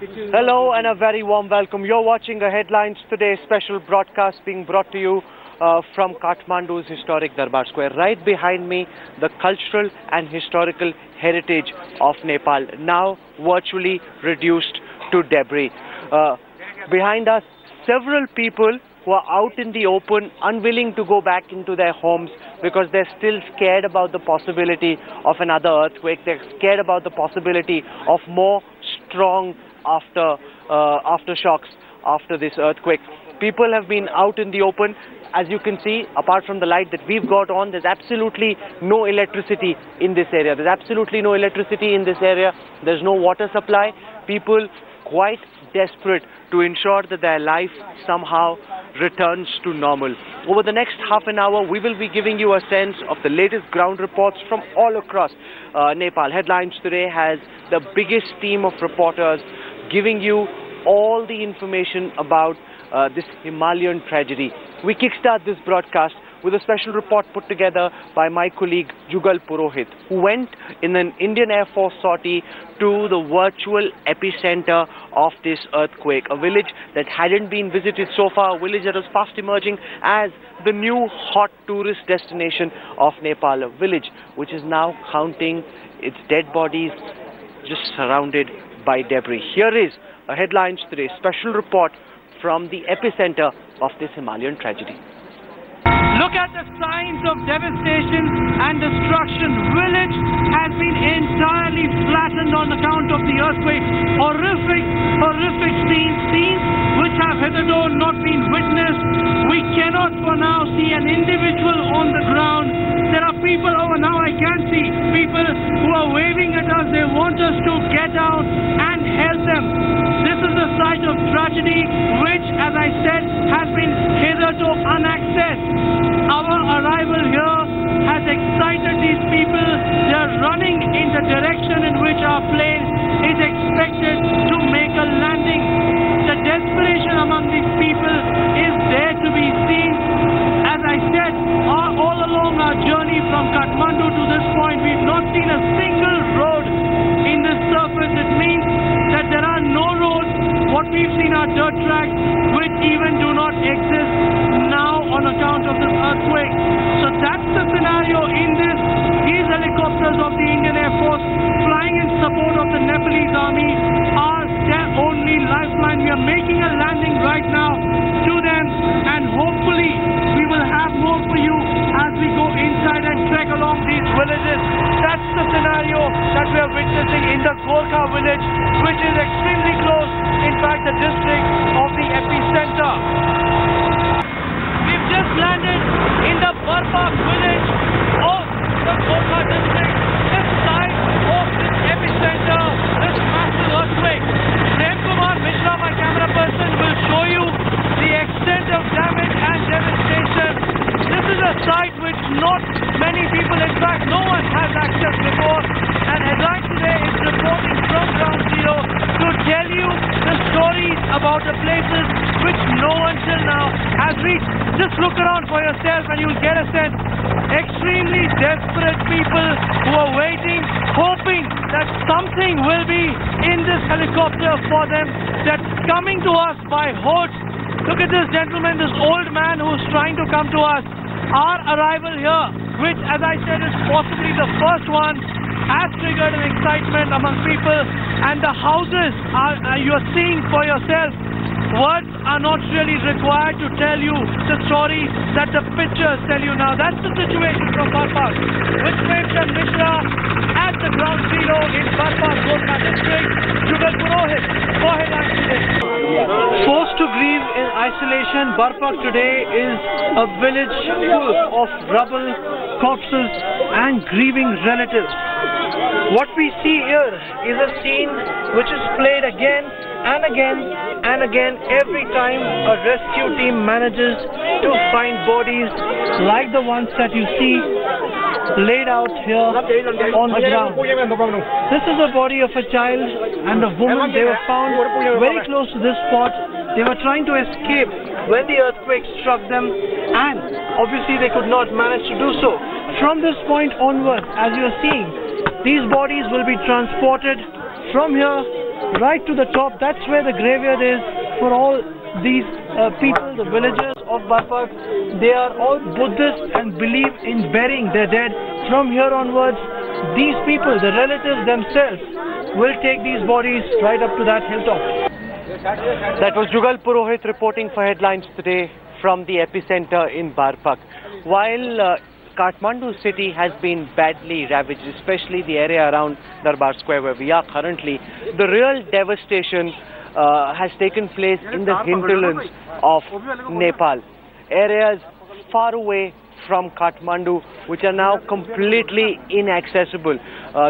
Hello and a very warm welcome. You're watching a Headlines Today special broadcast being brought to you from Kathmandu's historic Darbar Square. Right behind me, the cultural and historical heritage of Nepal, now virtually reduced to debris. Behind us, several people who are out in the open, unwilling to go back into their homes because they're still scared about the possibility of another earthquake. They're scared about the possibility of more strong aftershocks after this earthquake. People have been out in the open. As you can see, apart from the light that we've got on, there's absolutely no electricity in this area. There's absolutely no electricity in this area. There's no water supply. People quite desperate to ensure that their life somehow returns to normal. Over the next half an hour, we will be giving you a sense of the latest ground reports from all across Nepal. Headlines Today has the biggest team of reporters giving you all the information about this Himalayan tragedy. We kickstart this broadcast with a special report put together by my colleague Jugal Purohit, who went in an Indian Air Force sortie to the virtual epicenter of this earthquake, a village that hadn't been visited so far, a village that was fast emerging as the new hot tourist destination of Nepal, a village which is now counting its dead bodies just surrounded by debris. Here is a Headlines Today special report from the epicenter of this Himalayan tragedy. Look at the signs of devastation and destruction. Village has been entirely flattened on account of the earthquake. Horrific scenes which have hitherto not been witnessed. We cannot for now see an individual on the ground. There are people over now, I can see people who are waving at us. They want us to get out and help them. This is a site of tragedy which, as I said, has been hitherto unaccessed. Our arrival here has excited these people. They are running in the direction in which our plane is expected to make a landing. The desperation among these people is there to be seen. As I said, all along our journey from Kathmandu to this point, we've not seen a single road in this surface. It means that there are no roads. What we've seen are dirt tracks which even do not exist now on account of this earthquake. So that's the scenario in this. These helicopters of the Indian Air Force flying in support of the Nepalese army are their only lifeline. We are making a landing right now to them, and hopefully we will have more for you as we go inside and trek along these villages. That's the scenario that we are witnessing in the Gorkha village, which is extremely close, in fact the district of the epicenter. We've just landed in the Barpak village of the Gorkha district, this side of this epicenter, this massive earthquake. Prem Kumar Mishra, my camera person, will show you the extent of damage and devastation. This is a site which not many people, in fact no one has access before, and Headlines Today is reporting from ground zero to tell you the stories about the places which no one till now has reached. Just look around for yourself and you'll get a sense. Extremely desperate people who are waiting, hoping that something will be in this helicopter for them, that's coming to us by hordes. Look at this gentleman, this old man who's trying to come to us. Our arrival here, which as I said is possibly the first one, has triggered an excitement among people, and the houses you're seeing for yourself. Words are not really required to tell you the story that the pictures tell you now. That's the situation from Barpak. With Prem Mishra at the ground zero in Barpak, Gorkha district. Jugal Purohit for Headlines Today. Forced to grieve in isolation, Barpak today is a village full of rubble, corpses and grieving relatives. What we see here is a scene which is played again and again and again every time a rescue team manages to find bodies like the ones that you see laid out here on the ground. This is the body of a child and a woman. They were found very close to this spot. They were trying to escape when the earthquake struck them, and obviously they could not manage to do so. From this point onwards, as you are seeing, these bodies will be transported from here right to the top. That's where the graveyard is for all these people, the villagers of Barpak. They are all Buddhists and believe in burying their dead. From here onwards, these people, the relatives themselves, will take these bodies right up to that hilltop. That was Jugal Purohit reporting for Headlines today from the epicenter in Barpak. While Kathmandu city has been badly ravaged, especially the area around Darbar Square where we are currently, the real devastation has taken place in the hinterlands of Nepal. Areas far away from Kathmandu which are now completely inaccessible.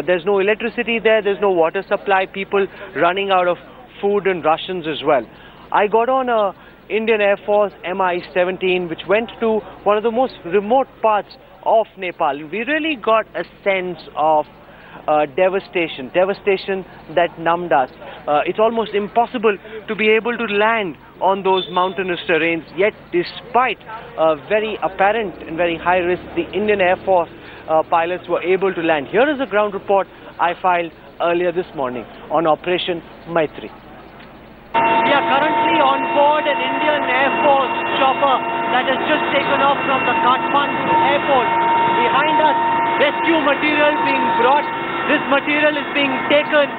There's no electricity there, there's no water supply, people running out of food and rations as well. I got on a Indian Air Force Mi-17 which went to one of the most remote parts of Nepal. We really got a sense of devastation that numbed us. It's almost impossible to be able to land on those mountainous terrains, yet despite very apparent and very high risk, the Indian Air Force pilots were able to land. Here is a ground report I filed earlier this morning on Operation Maitri. We are currently on board an Indian Air Force chopper that has just taken off from the Kathmandu airport. Behind us, rescue material being brought. This material is being taken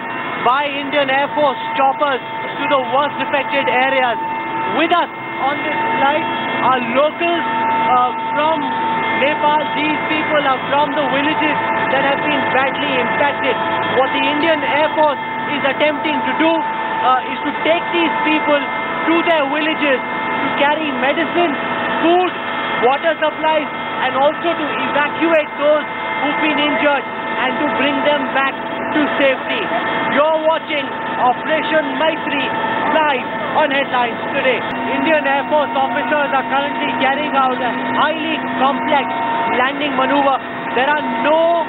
by Indian Air Force choppers to the worst affected areas. With us on this flight are locals from Nepal. These people are from the villages that have been badly impacted. What the Indian Air Force is attempting to do is to take these people to their villages to carry medicine, food, water supplies, and also to evacuate those who've been injured and to bring them back to safety. You're watching Operation Maitri live on Headlines today. Indian Air Force officers are currently carrying out a highly complex landing maneuver. There are no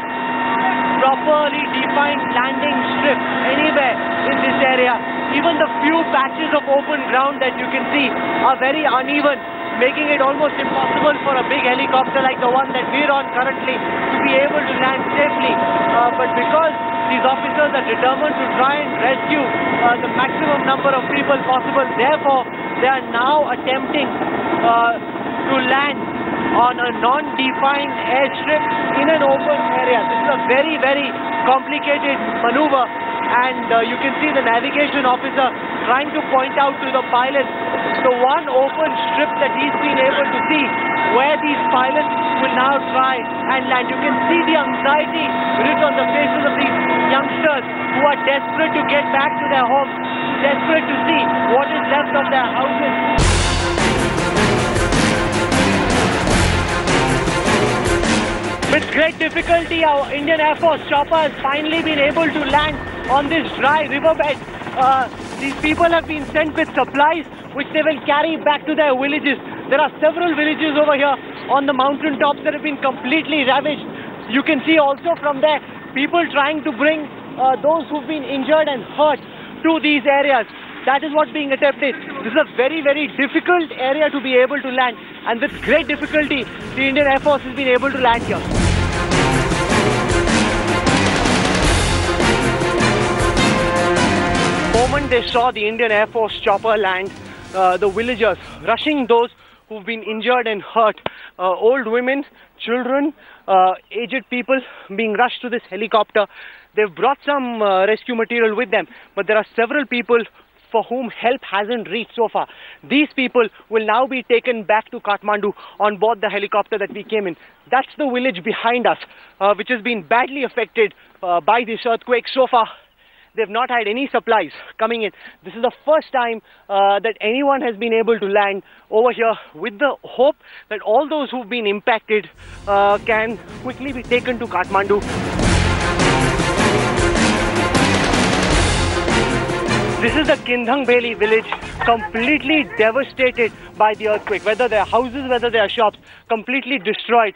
properly defined landing strips anywhere in this area. Even the few patches of open ground that you can see are very uneven, making it almost impossible for a big helicopter like the one that we're on currently to be able to land safely. But because these officers are determined to try and rescue the maximum number of people possible, therefore they are now attempting to land on a non-defined airstrip in an open area. This is a very, very complicated maneuver, and you can see the navigation officer trying to point out to the pilots the one open strip that he's been able to see where these pilots will now try and land. You can see the anxiety written on the faces of these youngsters who are desperate to get back to their homes, desperate to see what is left of their houses. With great difficulty, our Indian Air Force chopper has finally been able to land on this dry riverbed. These people have been sent with supplies which they will carry back to their villages. There are several villages over here on the mountain tops that have been completely ravaged. You can see also from there people trying to bring those who've been injured and hurt to these areas. That is what's being attempted. This is a very, very difficult area to be able to land, and with great difficulty the Indian Air Force has been able to land here. The moment they saw the Indian Air Force chopper land, the villagers rushing those who've been injured and hurt, old women, children, aged people being rushed to this helicopter. They've brought some rescue material with them, but there are several people for whom help hasn't reached so far. These people will now be taken back to Kathmandu on board the helicopter that we came in. That's the village behind us, which has been badly affected by this earthquake so far. They've not had any supplies coming in. This is the first time that anyone has been able to land over here, with the hope that all those who've been impacted can quickly be taken to Kathmandu. This is the Kindhangbeli village, completely devastated by the earthquake. Whether they are houses, whether they are shops, completely destroyed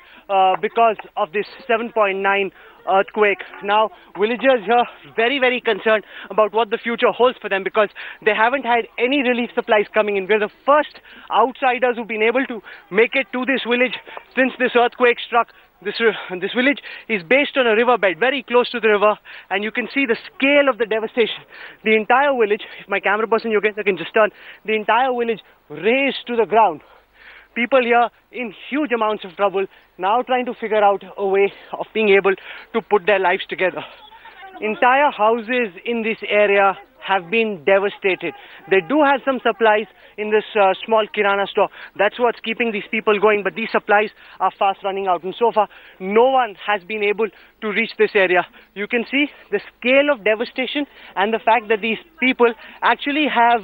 because of this 7.9 earthquake. Now, villagers here very, very concerned about what the future holds for them, because they haven't had any relief supplies coming in. We're the first outsiders who've been able to make it to this village since this earthquake struck This village is based on a riverbed, very close to the river, and you can see the scale of the devastation. The entire village, if my camera person you can just turn, the entire village razed to the ground. People here in huge amounts of trouble, now trying to figure out a way of being able to put their lives together. Entire houses in this area have been devastated. They do have some supplies in this small kirana store. That's what's keeping these people going, but these supplies are fast running out. And so far, no one has been able to reach this area. You can see the scale of devastation and the fact that these people actually have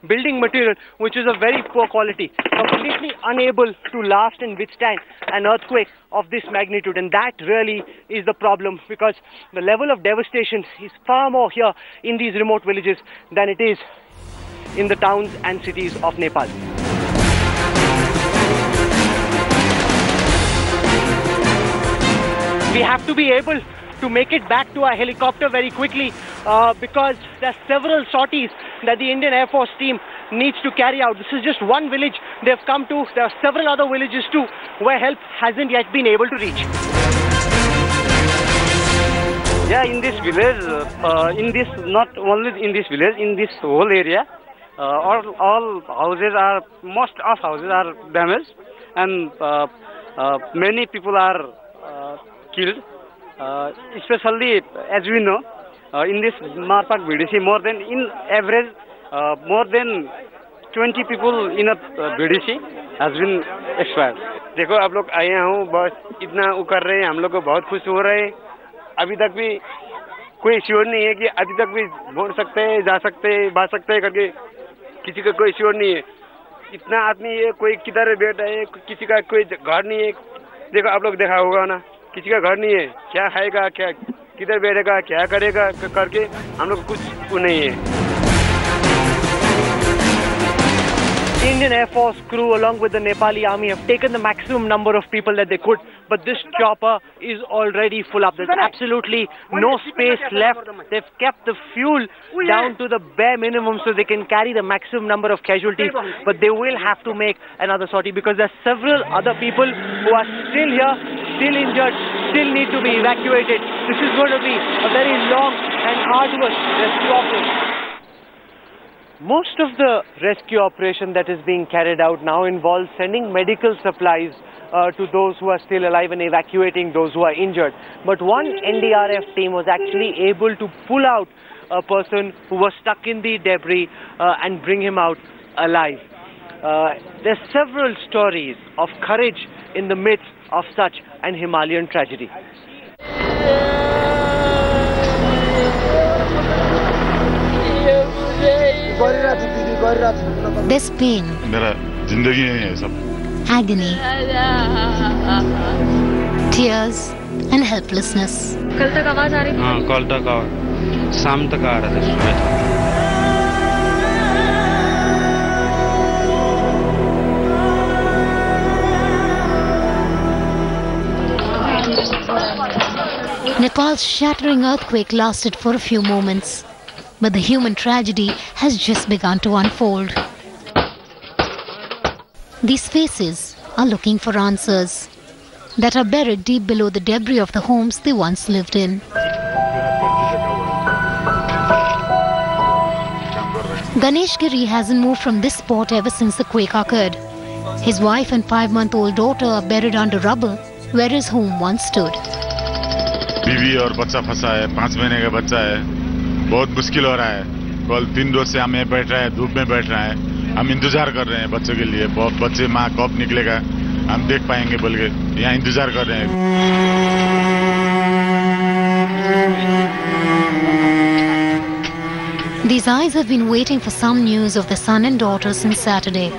building material which is of very poor quality, completely unable to last and withstand an earthquake of this magnitude. And that really is the problem, because the level of devastation is far more here in these remote villages than it is in the towns and cities of Nepal. We have to be able to make it back to our helicopter very quickly because there are several sorties that the Indian Air Force team needs to carry out. This is just one village they've come to. There are several other villages too where help hasn't yet been able to reach. Yeah, in this village, not only in this village, in this whole area, all houses are, most of houses are damaged, and many people are killed. Especially, as we know, in this Marpak BDC, more than in average, more than 20 people in a BDC has been expired. देखो आप लोग आए हो, बस इतना वो कर रहे हैं, हम लोग को बहुत खुश हो रहे हैं. अभी तक भी कोई श्योर नहीं है कि अभी तक भी बोल सकते हैं, जा सकते हैं, बात सकते हैं करके किसी का कोई श्योर नहीं है. इतना आदमी है, कोई किधर बैठा है, किसी का कोई घर नहीं है. देखो आप लोग देखा होगा ना, किसी का घर नहीं है, क्या खाएगा, क्या किधर बैठेगा, क्या करेगा करके हम लोग कुछ वो नहीं है. The Indian Air Force crew along with the Nepali army have taken the maximum number of people that they could, but this chopper is already full up. There's absolutely no space left. They've kept the fuel down to the bare minimum so they can carry the maximum number of casualties, but they will have to make another sortie because there are several other people who are still here, still injured, still need to be evacuated. This is going to be a very long and arduous rescue operation. Most of the rescue operation that is being carried out now involves sending medical supplies to those who are still alive and evacuating those who are injured. But one NDRF team was actually able to pull out a person who was stuck in the debris and bring him out alive. There are several stories of courage in the midst of such an Himalayan tragedy. There's pain, agony, tears and helplessness. कल तक आवाज आ रही थी? हाँ, कल तक शाम तक आ रहा था. Nepal's shattering earthquake lasted for a few moments, but the human tragedy has just begun to unfold. These faces are looking for answers that are buried deep below the debris of the homes they once lived in. Ganesh Giri hasn't moved from this spot ever since the quake occurred. His wife and 5-month-old daughter are buried under rubble where his home once stood. बीवी और बच्चा फंसा है, 5 महीने का बच्चा है. बहुत मुश्किल हो रहा है. कल 3 रोज से हम यहाँ बैठ रहे हैं, धूप में बैठ रहे हैं. हम इंतजार कर रहे हैं बच्चों के लिए. बहुत बच्चे माँ कब निकलेगा हम देख पाएंगे बोल के यहाँ इंतजार कर रहे हैं. These eyes have been waiting for some news of the son and daughter since Saturday.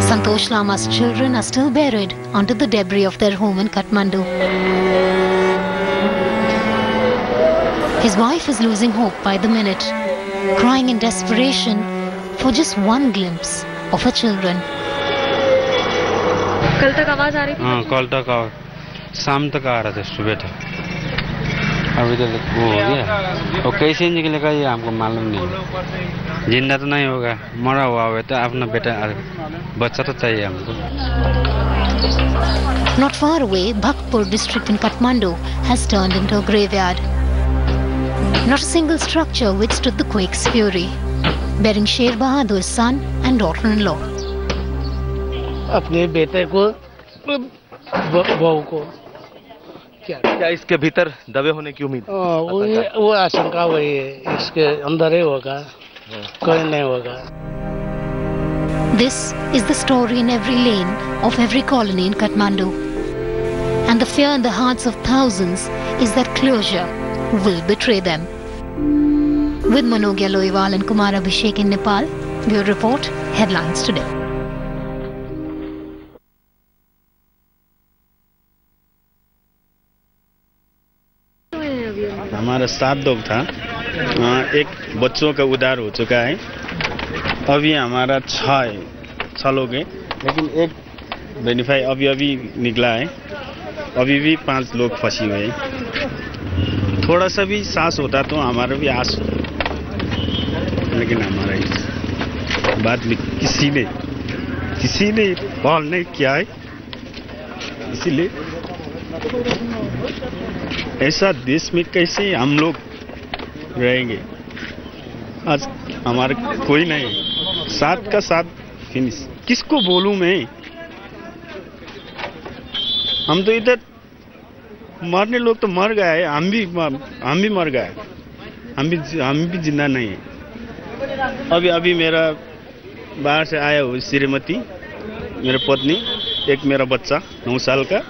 Santosh Lama's children are still buried under the debris of their home in Kathmandu. His wife is losing hope by the minute, crying in desperation for just one glimpse of her children. कल तक आवाज आ रही थी? हाँ, कल तक शाम तक आ रहा था, सुबह तक. अभी तो वो हो गया, और कैसे निकलेगा ये हमको मालूम नहीं। जिंदा तो नहीं होगा, मरा हुआ हो तो अपना बेटा बच्चा तो चाहिए हमको। Not far away, Bhaktpur district in Kathmandu has turned into a graveyard. Not a single structure withstood the quake's fury, bearing Sher Bahadur's son and daughter-in-law. अपने बेटे को, बहू को क्या इसके भीतर दबे होने की उम्मीद? वो आशंका वही है, इसके अंदर ही होगा, कोई नहीं होगा। This is the story in every lane of every colony in Kathmandu. And the fear in the hearts of thousands is that closure will betray them. With Manogya Loiwal and Kumar Abhishek in Nepal, Bureau Report, Headlines Today. हमारा 7 dog था, एक बच्चों का उधार हो चुका है। अभी हमारा 6 लोग हैं, लेकिन एक बेनिफाई अभी निकला है। अभी भी 5 लोग फंसे हुए हैं। थोड़ा सा भी सांस होता तो हमारा भी आस हो, लेकिन हमारा इस बात में किसी ने पहल नहीं किया है। इसीलिए ऐसा देश में कैसे हम लोग रहेंगे? आज हमारे कोई नहीं, 7 का 7 फिनिश। किसको बोलूं मैं? हम तो इधर मरने लोग तो मर गए, हम भी मर गए, हम भी जिंदा नहीं है। अभी मेरा बाहर से आया हुआ श्रीमती, मेरे पत्नी, एक मेरा बच्चा 9 साल का।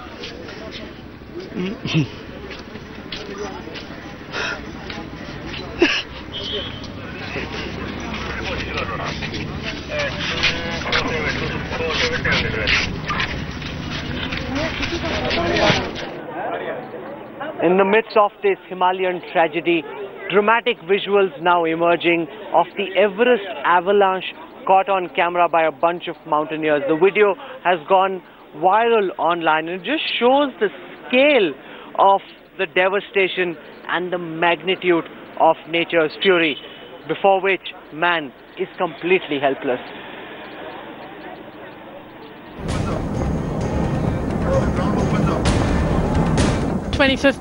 In the midst of this Himalayan tragedy, dramatic visuals now emerging of the Everest avalanche caught on camera by a bunch of mountaineers. The video has gone viral online and it just shows the scale of the devastation and the magnitude of nature's fury, before which man is completely helpless.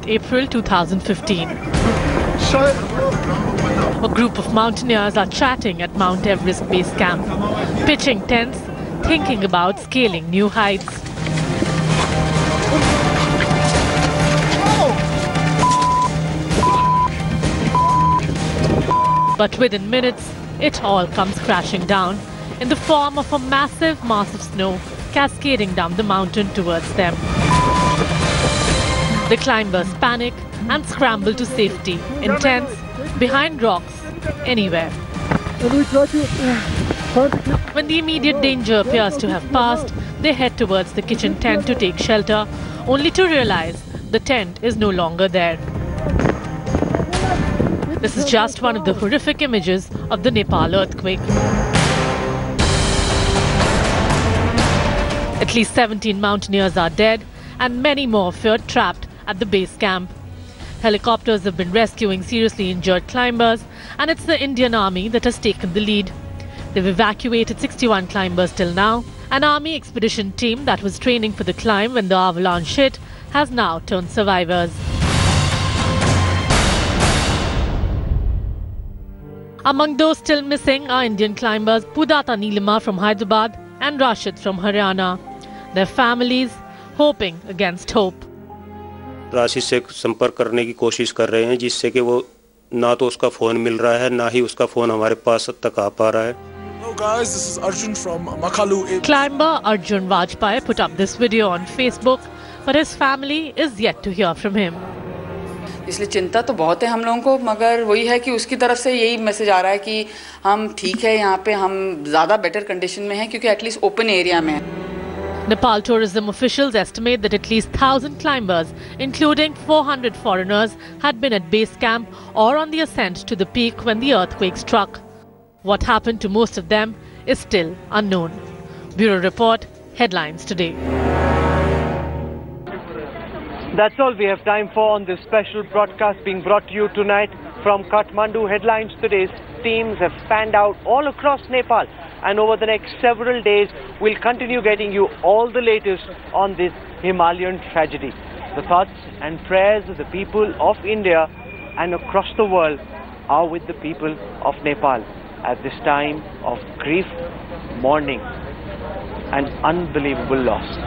April 2015. A group of mountaineers are chatting at Mount Everest base camp, pitching tents, thinking about scaling new heights. But within minutes, it all comes crashing down in the form of a massive mass of snow cascading down the mountain towards them. The climbers panic and scramble to safety in tents, behind rocks, anywhere. When the immediate danger appears to have passed, they head towards the kitchen tent to take shelter, only to realize the tent is no longer there. This is just one of the horrific images of the Nepal earthquake. At least 17 mountaineers are dead and many more feared trapped at the base camp. Helicopters have been rescuing seriously injured climbers, and it's the Indian Army that has taken the lead. They've evacuated 61 climbers till now. An army expedition team that was training for the climb when the avalanche hit has now turned survivors. Among those still missing are Indian climbers Pudata Nilima from Hyderabad and Rashid from Haryana. Their families hoping against hope. Rashid से संपर्क करने की कोशिश कर रहे हैं, जिससे कि वो ना तो उसका फ़ोन मिल रहा है, ना ही उसका फ़ोन हमारे पास तक आ पा रहा है. Hello guys, this is Arjun from Makalu. Climber Arjun Vajpayee put up this video on Facebook, but his family is yet to hear from him. इसलिए चिंता तो बहुत है हम लोगों को, मगर वही है कि उसकी तरफ से यही मैसेज आ रहा है कि हम ठीक है, यहाँ पे हम ज़्यादा बेटर कंडीशन में हैं क्योंकि एटलीस्ट ओपन एरिया में है. Nepal tourism officials estimate that at least 1,000 climbers, including 400 foreigners, had been at base camp or on the ascent to the peak when the earthquake struck. What happened to most of them is still unknown. Bureau Report, Headlines Today. That's all we have time for on this special broadcast being brought to you tonight from Kathmandu. Headlines today's teams have panned out all across Nepal, and over the next several days we'll continue getting you all the latest on this Himalayan tragedy. The thoughts and prayers of the people of India and across the world are with the people of Nepal at this time of grief, mourning and unbelievable loss.